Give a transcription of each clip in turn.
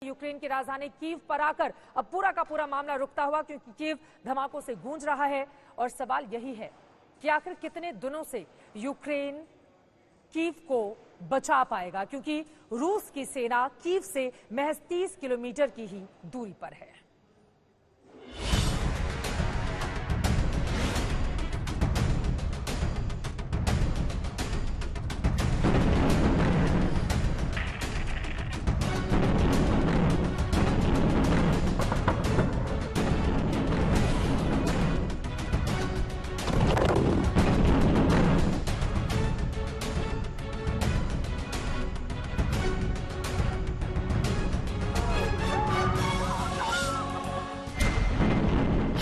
Ukraine की राजधानी Kyiv पर आकर अब पूरा का पूरा मामला रुकता हुआ, क्योंकि कीव धमाकों से गूंज रहा है। और सवाल यही है कि आखिर कितने दिनों से यूक्रेन कीव को बचा पाएगा, क्योंकि रूस की सेना कीव से महज 30 किलोमीटर की ही दूरी पर है।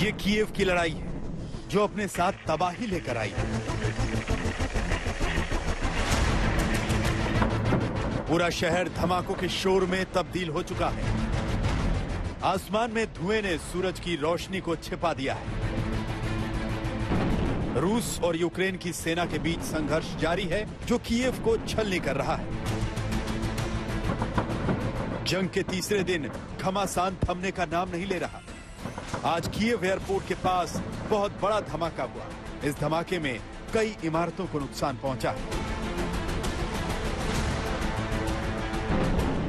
ये कीव की लड़ाई है जो अपने साथ तबाही लेकर आई है। पूरा शहर धमाकों के शोर में तब्दील हो चुका है। आसमान में धुएं ने सूरज की रोशनी को छिपा दिया है। रूस और यूक्रेन की सेना के बीच संघर्ष जारी है जो कीव को छलनी कर रहा है। जंग के तीसरे दिन घमासान थमने का नाम नहीं ले रहा। आज कीव एयरपोर्ट के पास बहुत बड़ा धमाका हुआ। इस धमाके में कई इमारतों को नुकसान पहुंचा है।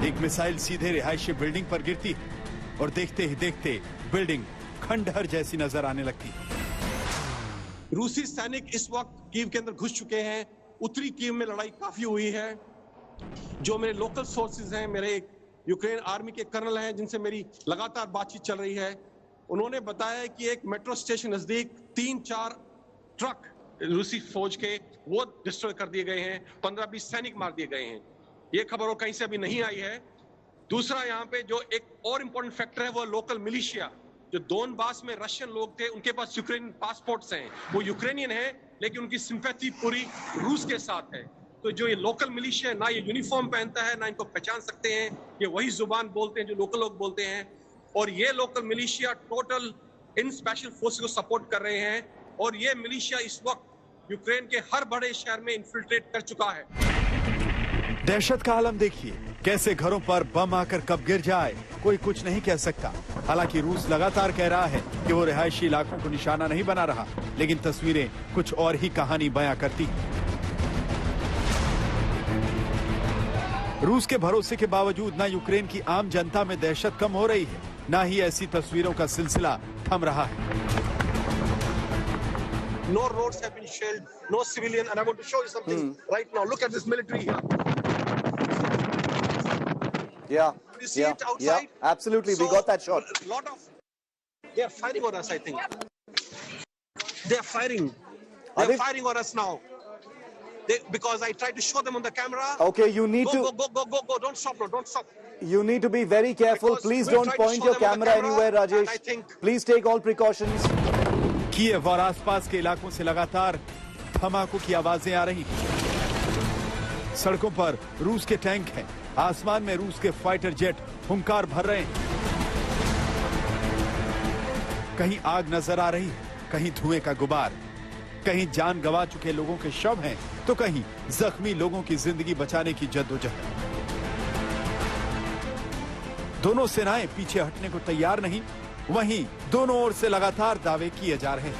एक मिसाइल सीधे रिहायशी बिल्डिंग पर गिरती है और देखते ही देखते बिल्डिंग खंडहर जैसी नजर आने लगती है। रूसी सैनिक इस वक्त कीव के अंदर घुस चुके हैं। उत्तरी कीव में लड़ाई काफी हुई है। जो मेरे लोकल सोर्सेज हैं, मेरे यूक्रेन आर्मी के कर्नल हैं जिनसे मेरी लगातार बातचीत चल रही है, उन्होंने बताया कि एक मेट्रो स्टेशन नजदीक 3-4 ट्रक रूसी फौज के वो डिस्ट्रॉय कर दिए गए हैं। 15-20 सैनिक मार दिए गए हैं। ये खबर और कहीं से अभी नहीं आई है। दूसरा, यहाँ पे जो एक और इंपॉर्टेंट फैक्टर है वो लोकल मिलिशिया, जो दोनबास में रशियन लोग थे, उनके पास यूक्रेनियन पासपोर्ट्स हैं। वो यूक्रेनियन है लेकिन उनकी सिंपैथी पूरी रूस के साथ है। तो जो ये लोकल मिलिशिया ना ये यूनिफॉर्म पहनता है, ना इनको पहचान सकते हैं, ये वही जुबान बोलते हैं जो लोकल लोग बोलते हैं। और ये लोकल मिलिशिया टोटल इन स्पेशल फोर्सेस को सपोर्ट कर रहे हैं। और ये मिलिशिया इस वक्त यूक्रेन के हर बड़े शहर में इन्फिल्ट्रेट कर चुका है। दहशत का आलम देखिए, कैसे घरों पर बम आकर कब गिर जाए कोई कुछ नहीं कह सकता। हालांकि रूस लगातार कह रहा है कि वो रिहायशी इलाकों को निशाना नहीं बना रहा, लेकिन तस्वीरें कुछ और ही कहानी बयां करती हैं। रूस के भरोसे के बावजूद ना यूक्रेन की आम जनता में दहशत कम हो रही है, ना ही ऐसी तस्वीरों का सिलसिला थम रहा है। No roads have been shelled, no civilian, and I want to show you something right now. Look at this military here. Yeah. You see it outside? Yeah, absolutely. We got that shot. Lot of they are firing on us, I think. They are firing. They are firing on us now. Because I tried to show them on the camera. Okay, you need to go. Don't stop, bro. Don't stop. You need to be very careful. Please don't point your camera anywhere, Rajesh. Please take all precautions. Kyiv और आसपास के इलाकों से लगातार धमाकों की आवाजें आ रही हैं। सड़कों पर रूस के टैंक हैं। आसमान में रूस के फाइटर जेट हुंकार भर रहे हैं। कहीं आग नजर आ रही है, कहीं धुएं का गुबार, कहीं जान गंवा चुके लोगों के शव हैं, तो कहीं जख्मी लोगों की जिंदगी बचाने की जद्दोजहद। दोनों सेनाएं पीछे हटने को तैयार नहीं, वहीं दोनों ओर से लगातार दावे किए जा रहे हैं।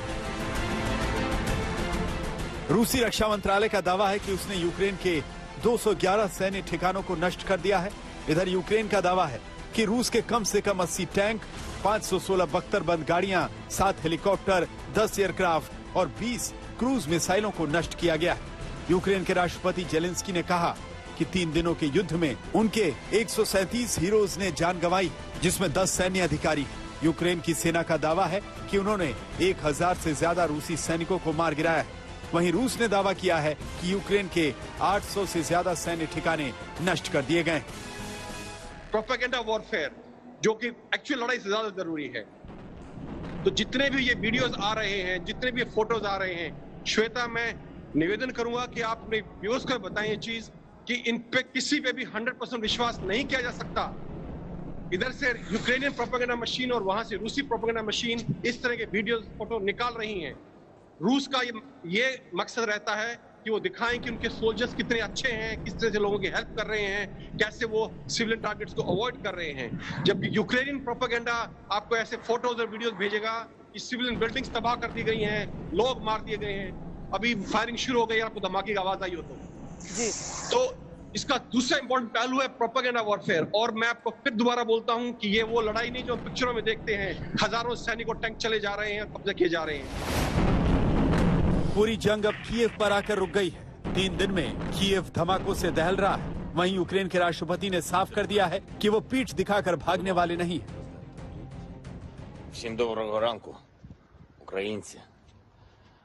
रूसी रक्षा मंत्रालय का दावा है कि उसने यूक्रेन के 211 सैन्य ठिकानों को नष्ट कर दिया है। इधर यूक्रेन का दावा है कि रूस के कम से कम 80 टैंक, 516 बख्तरबंद गाड़ियां, 7 हेलीकॉप्टर, 10 एयरक्राफ्ट और 20 क्रूज मिसाइलों को नष्ट किया गया है। यूक्रेन के राष्ट्रपति जेलेंस्की ने कहा कि 3 दिनों के युद्ध में उनके 137 हीरोज ने जान गंवाई, जिसमें 10 सैन्य अधिकारी। यूक्रेन की सेना का दावा है कि उन्होंने 1000 से ज्यादा रूसी सैनिकों को मार गिराया है। वहीं रूस ने दावा किया है कि यूक्रेन के 800 से ज्यादा सैन्य ठिकाने नष्ट कर दिए गए। प्रोपेगेंडा वॉरफेयर, जो कि एक्चुअल लड़ाई से ज्यादा जरूरी है। तो जितने भी ये वीडियोस आ रहे हैं, जितने भी फोटोज आ रहे हैं, श्वेता, मैं निवेदन करूंगा कि आप अपने व्यूअर्स को बताएं ये चीज कि इन पे किसी पे भी 100% विश्वास नहीं किया जा सकता। इधर से यूक्रेनियन प्रोपेगेंडा मशीन और वहां से रूसी प्रोपेगेंडा मशीन इस तरह के वीडियोस, फोटो निकाल रही हैं। रूस का ये मकसद रहता है कि वो दिखाएं कि उनके सोल्जर्स कितने अच्छे हैं, किस तरह से लोगों की हेल्प कर रहे हैं, कैसे वो सिविलियन टारगेट्स को अवॉइड कर रहे हैं। जबकि यूक्रेनियन प्रोपेगेंडा आपको ऐसे फोटोज और वीडियोस भेजेगा कि सिविलियन बिल्डिंग्स तबाह कर दी गई हैं, लोग मार दिए गए हैं, अभी फायरिंग शुरू हो गई, आपको धमाके की आवाज आई हो तो इसका दूसरा इंपॉर्टेंट पहलू है प्रोपेगेंडा वॉरफेयर। और मैं आपको फिर दोबारा बोलता हूं कि ये वो लड़ाई नहीं जो पिक्चरों में देखते हैं, हजारों सैनिक और टैंक चले जा रहे हैं, कब्जा किए जा रहे हैं। पूरी जंग अब कीव पर आकर रुक गई है। 3 दिन में कीव धमाकों से दहल रहा है। वहीं यूक्रेन के राष्ट्रपति ने साफ कर दिया है कि वो पीठ दिखाकर भागने वाले नहीं है। Всім доброго ранку, українці.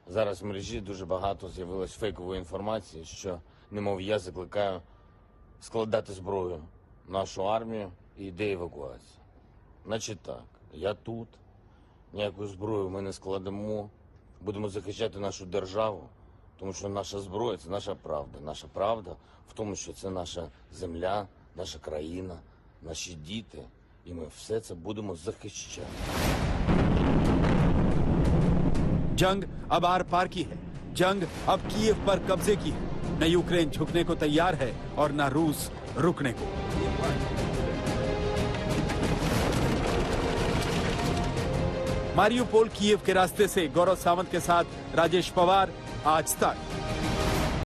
Зараз в мережі дуже багато з'явилось фейкової інформації, що, немов я закликаю складати зброю нашу армію і йде евакуація. Значить так, я тут, ніяку зброю ми не складемо, будемо захищати нашу державу, тому що наша зброя – це наша правда. Наша правда в тому, що це наша земля, наша країна, наші діти, і ми все це будемо захищати. जंग अब आर पार की है। जंग अब कीव पर कब्जे की है। न यूक्रेन झुकने को तैयार है और न रूस रुकने को। मारियुपोल कीव के रास्ते से गौरव सावंत के साथ राजेश पवार, आज तक।